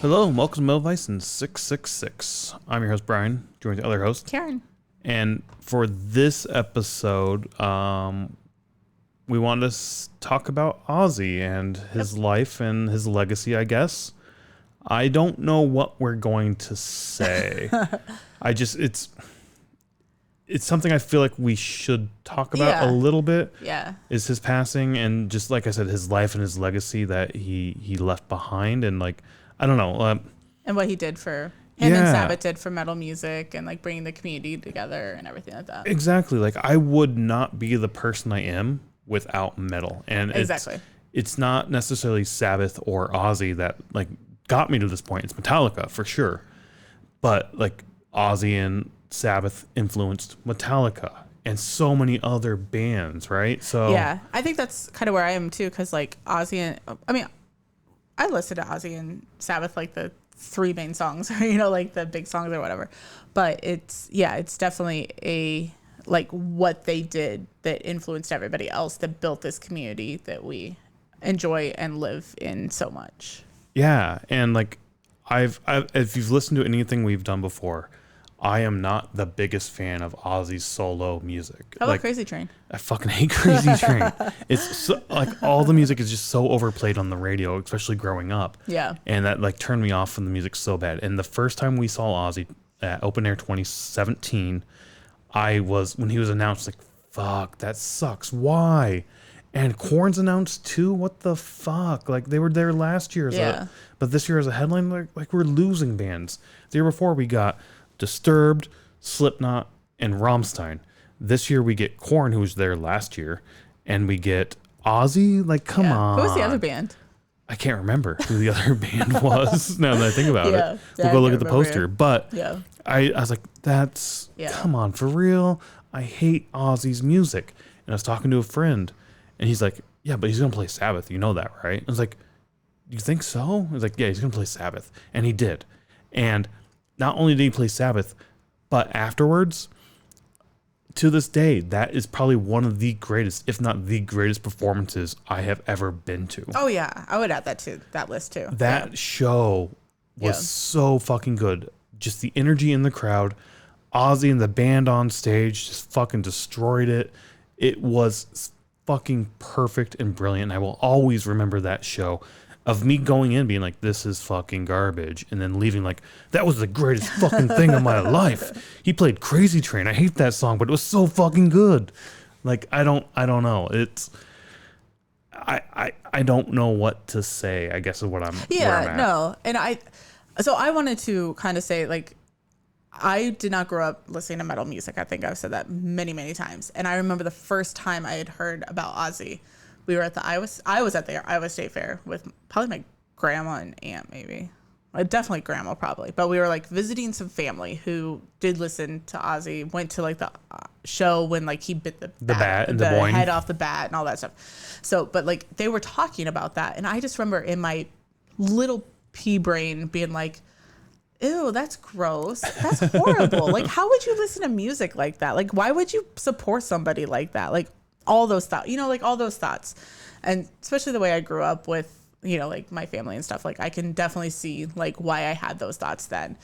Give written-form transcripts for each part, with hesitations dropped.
Hello and welcome to MetalVice in 666. I'm your host Brian, joined with the other host Karen. And for this episode, we wanted to talk about Ozzy and his life and his legacy, I guess. I don't know what we're going to say. It's something I feel like we should talk about a little bit. Yeah. Is his passing and just like I said, his life and his legacy that he left behind, and like I don't know. And what he did for him and Sabbath did for metal music and like bringing the community together and everything like that. Exactly. Like I would not be the person I am without metal. And it's not necessarily Sabbath or Ozzy that like got me to this point. It's Metallica for sure. But like Ozzy and Sabbath influenced Metallica and so many other bands, right? So yeah, I think that's kind of where I am too, because like Ozzy and I listened to Ozzy and Sabbath, like the three main songs, like the big songs or whatever. But it's definitely like what they did that influenced everybody else, that built this community that we enjoy and live in so much. Yeah. And like if you've listened to anything we've done before, I am not the biggest fan of Ozzy's solo music. How about Crazy Train? I fucking hate Crazy Train. It's so, like all the music is just so overplayed on the radio, especially growing up. Yeah. And that like turned me off from the music so bad. And the first time we saw Ozzy at Open Air 2017, when he was announced, like, fuck, that sucks. Why? And Korn's announced too. What the fuck? Like they were there last year, but this year as a headline, like we're losing bands. The year before we got Disturbed, Slipknot, and Rammstein. This year we get Korn, who was there last year, and we get Ozzy. Like, come on. Who was the other band? I can't remember who the other band was now that I think about it. We'll go look at the poster. It. But I was like, come on, for real? I hate Ozzy's music. And I was talking to a friend, and he's like, yeah, but he's going to play Sabbath. You know that, right? I was like, you think so? I was like, yeah, he's going to play Sabbath. And he did. And not only did he play Sabbath, but afterwards, to this day, that is probably one of the greatest, if not the greatest performances I have ever been to. Oh, yeah. I would add that to that list, too. That show was so fucking good. Just the energy in the crowd. Ozzy and the band on stage just fucking destroyed it. It was fucking perfect and brilliant. I will always remember that show. Of me going in being like, this is fucking garbage, and then leaving like, that was the greatest fucking thing of my life. He played Crazy Train. I hate that song, but it was so fucking good. Like, I don't know. I don't know what to say, I guess is what I'm where I'm at. No. And I wanted to kind of say, like, I did not grow up listening to metal music. I think I've said that many, many times. And I remember the first time I had heard about Ozzy, we were at I was at the Iowa State Fair with probably my grandma and aunt, maybe. Definitely grandma, probably. But we were like visiting some family who did listen to Ozzy, went to like the show when like he bit the bat and the Boyne. head off the bat and all that stuff. So, but like they were talking about that. And I just remember in my little pea brain being like, ew, that's gross. That's horrible. Like, how would you listen to music like that? Like, why would you support somebody like that? Like, all those thoughts, like all those thoughts. And especially the way I grew up with, like my family and stuff, like I can definitely see like why I had those thoughts then.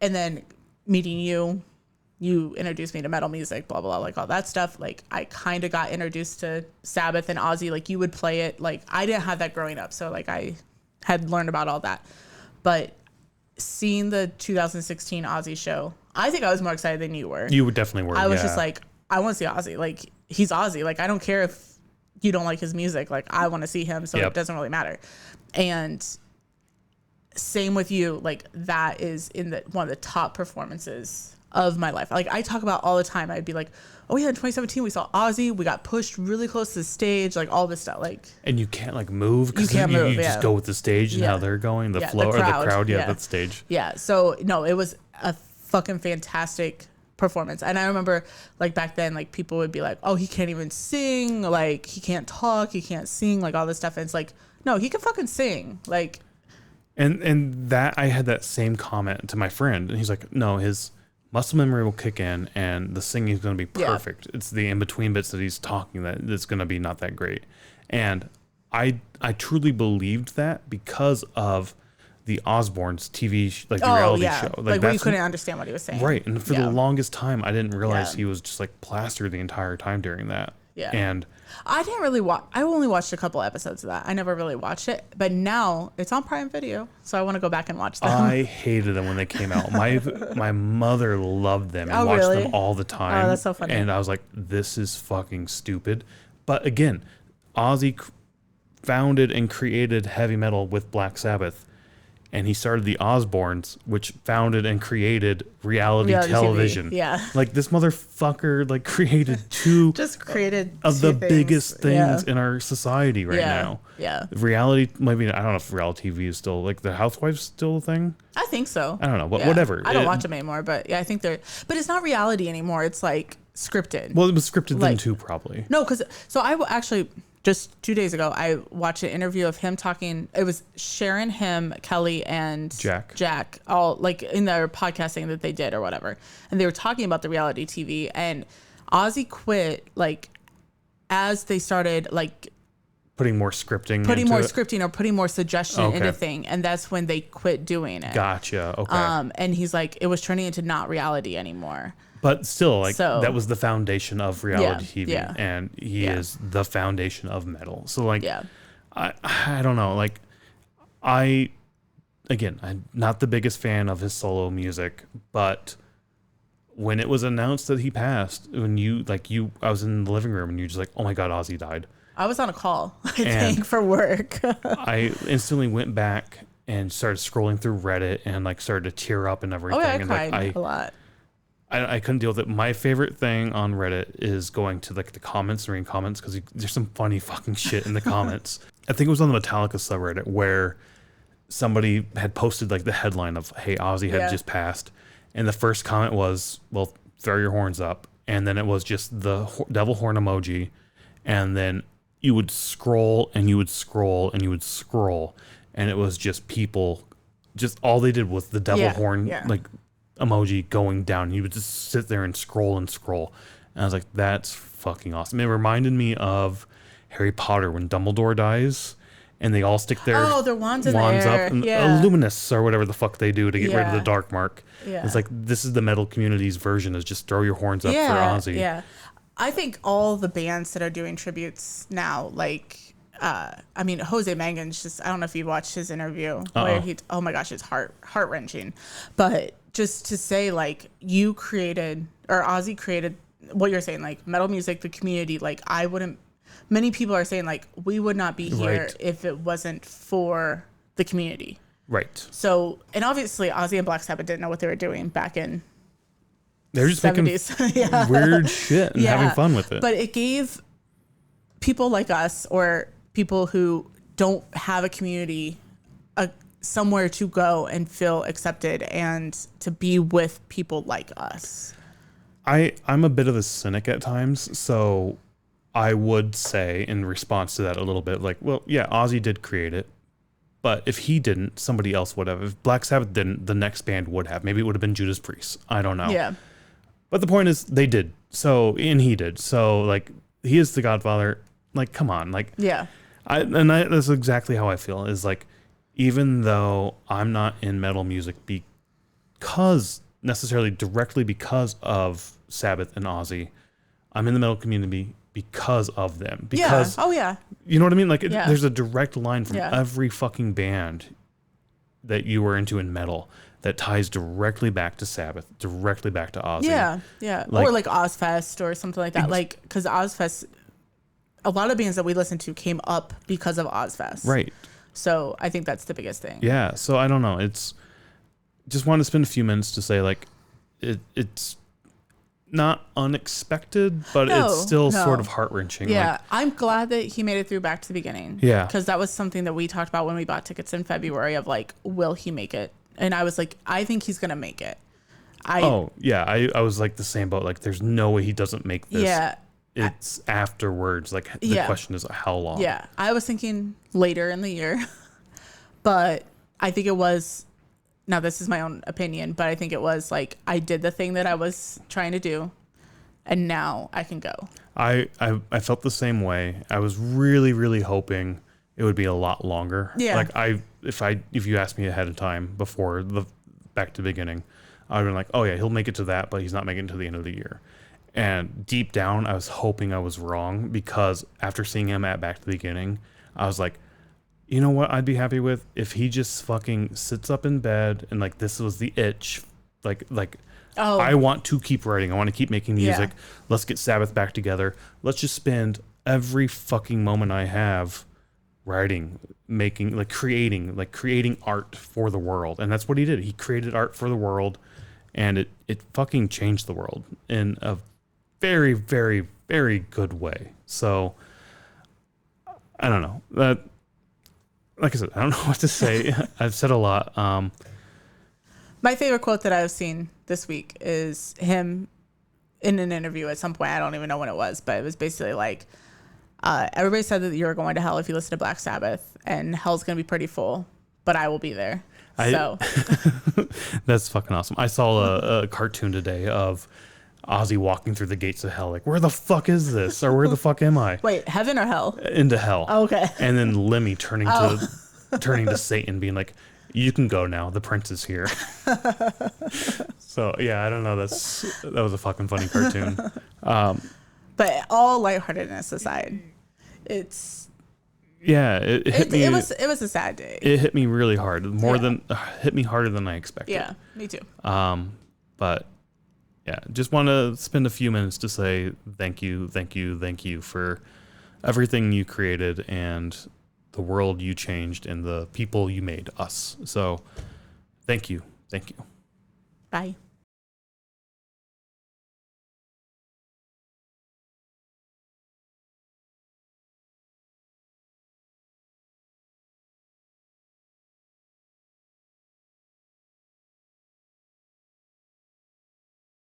And then meeting you introduced me to metal music, blah, blah, blah, like all that stuff. Like I kind of got introduced to Sabbath and Ozzy, like you would play it. Like I didn't have that growing up. So like I had learned about all that, but seeing the 2016 Ozzy show, I think I was more excited than you were. You definitely were. I was just like, I want to see Ozzy. Like he's Ozzy. Like I don't care if you don't like his music. Like I want to see him, so it doesn't really matter. And same with you. Like that is one of the top performances of my life. Like I talk about all the time. I'd be like, oh yeah, in 2017 we saw Ozzy. We got pushed really close to the stage. Like all this stuff. Like and you can't like move because you just go with the stage and how they're going, the flow or the crowd. Yeah, that stage. Yeah. So no, it was a fucking fantastic performance. And I remember like back then, like people would be like, oh, he can't even sing, like he can't talk, he can't sing, like all this stuff. And it's like, no, he can fucking sing. Like and that I had that same comment to my friend, and he's like, no, his muscle memory will kick in and the singing is going to be perfect. It's the in-between bits that he's talking that's going to be not that great. And I truly believed that because of the Osbournes TV, like the Oh reality yeah, show. like where you that's couldn't understand what he was saying. right. And for the Yeah. longest time, I didn't realize Yeah. he was just like plastered the entire time during that. Yeah. And I didn't really watch. I only watched a couple episodes of that. I never really watched it, but now it's on Prime Video, so I want to go back and watch them. I hated them when they came out. My mother loved them and Oh, watched really? them all the time. Oh, that's so funny. And I was like, this is fucking stupid. But again, Ozzy founded and created heavy metal with Black Sabbath. And he started the Osbournes, which founded and created reality television. TV. Yeah, Like this motherfucker like created two just created of the two things. biggest things Yeah. in our society right Yeah. now. Yeah, Reality, maybe I don't know if reality TV is still like the Housewives still a thing. I think so. I don't know, but Yeah. whatever. I don't watch them anymore, but yeah, I think they're. But it's not reality anymore. It's like scripted. Well, it was scripted then Like- too, probably. No, because so actually just 2 days ago I watched an interview of him talking. It was Sharon, him, Kelly, and Jack, all like in their podcasting that they did or whatever, and they were talking about the reality TV. And Ozzy quit like as they started like putting more scripting, putting into more it. scripting or putting more suggestion Okay. into thing, and that's when they quit doing it. Gotcha. Okay, And he's like, it was turning into not reality anymore. but still, like So- that was the foundation of reality TV, yeah. and he Yeah. is the foundation of metal. So, like, Yeah. I don't know. Like, I'm not the biggest fan of his solo music, but when it was announced that he passed, I was in the living room and you're just like, oh my God, Ozzy died. I was on a call, I And- think, for work. I instantly went back and started scrolling through Reddit and like started to tear up and everything. Oh yeah, I and cried like a lot. I couldn't deal with it. My favorite thing on Reddit is going to like the comments and reading comments because there's some funny fucking shit in the comments. I think it was on the Metallica subreddit where somebody had posted like the headline of, "Hey, Ozzy had Yeah. just passed," and the first comment was, "Well, throw your horns up," and then it was just the devil horn emoji, and then you would scroll and you would scroll and you would scroll, and it was just people. Just all they did was the devil horn like emoji going down. You would just sit there and scroll and scroll. And I was like, that's fucking awesome. It reminded me of Harry Potter when Dumbledore dies and they all stick their wands in wands the up air. and Yeah. Luminous or whatever the fuck they do to get rid of Yeah. the dark mark. Yeah. It's like, this is the metal community's version, is just throw your horns up for Ozzy. Yeah. I think all the bands that are doing tributes now, like, I mean, Jose Mangan's just, I don't know if you watched his interview where oh my gosh, it's heart wrenching. But just to say, like, you created, or Ozzy created what you're saying, like metal music, the community, like many people are saying like, we would not be here Right. if it wasn't for the community. Right. So, and obviously Ozzy and Black Sabbath didn't know what they were doing back in They're just making 70s. weird shit and having fun with it. But it gave people like us or people who don't have a community somewhere to go and feel accepted and to be with people like us. I'm a bit of a cynic at times, so I would say in response to that a little bit, like, well, yeah, Ozzy did create it, but if he didn't, somebody else would have. If Black Sabbath didn't, the next band would have. Maybe it would have been Judas Priest. I don't know. Yeah. But the point is, they did. So, and he did. So, like, he is the Godfather. Like, come on. Like, Yeah. that's exactly how I feel. Is like, even though I'm not in metal music necessarily directly because of Sabbath and Ozzy, I'm in the metal community because of them. Because, Yeah. Oh yeah. you know what I mean? Like, Yeah. there's a direct line from Yeah. every fucking band that you were into in metal that ties directly back to Sabbath, directly back to Ozzy. Yeah. Yeah. Like- or like Ozfest or something like that. Like, because Ozfest, a lot of bands that we listened to came up because of Ozfest. Right. So I think that's the biggest thing. Yeah. So I don't know. It's just want to spend a few minutes to say, like, it's not unexpected, but No, it's still no. sort of heart-wrenching. Yeah, Like, I'm glad that he made it through back to the beginning. Yeah. Because that was something that we talked about when we bought tickets in February of like, will he make it? And I was like, I think he's going to make it. oh, yeah. I was like the same boat. Like, there's no way he doesn't make this. Yeah. It's afterwards. Like, the Yeah. question is how long? Yeah. I was thinking later in the year. But I think it was, now this is my own opinion, but I think it was like, I did the thing that I was trying to do. And now I can go. I felt the same way. I was really, really hoping it would be a lot longer. Yeah. Like if you asked me ahead of time before the back to the beginning, I'd been like, oh yeah, he'll make it to that, but he's not making it to the end of the year. And deep down, I was hoping I was wrong, because after seeing him at back to the beginning, I was like, you know what I'd be happy with? If he just fucking sits up in bed and like this was the itch, like Oh. I want to keep writing. I want to keep making music. Yeah. Let's get Sabbath back together. Let's just spend every fucking moment I have writing, making, creating art for the world. And that's what he did. He created art for the world, and it fucking changed the world in a very, very, very good way. So I don't know. Like I said, I don't know what to say. I've said a lot. My favorite quote that I've seen this week is him in an interview at some point. I don't even know when it was, but it was basically like, everybody said that you were going to hell if you listen to Black Sabbath, and hell's going to be pretty full, but I will be there. So That's fucking awesome. I saw a cartoon today of Ozzy walking through the gates of hell. Like, where the fuck is this? Or where the fuck am I? wait, heaven or hell? Into hell. Oh, okay. And then Lemmy turning to Satan, being like, you can go now. The prince is here. So yeah, I don't know. That was a fucking funny cartoon. But all lightheartedness aside, it's it hit me. It was a sad day. It hit me really hard. Hit me harder than I expected. Yeah, me too. But yeah, just want to spend a few minutes to say thank you for everything you created and the world you changed and the people you made, us. So thank you. Bye.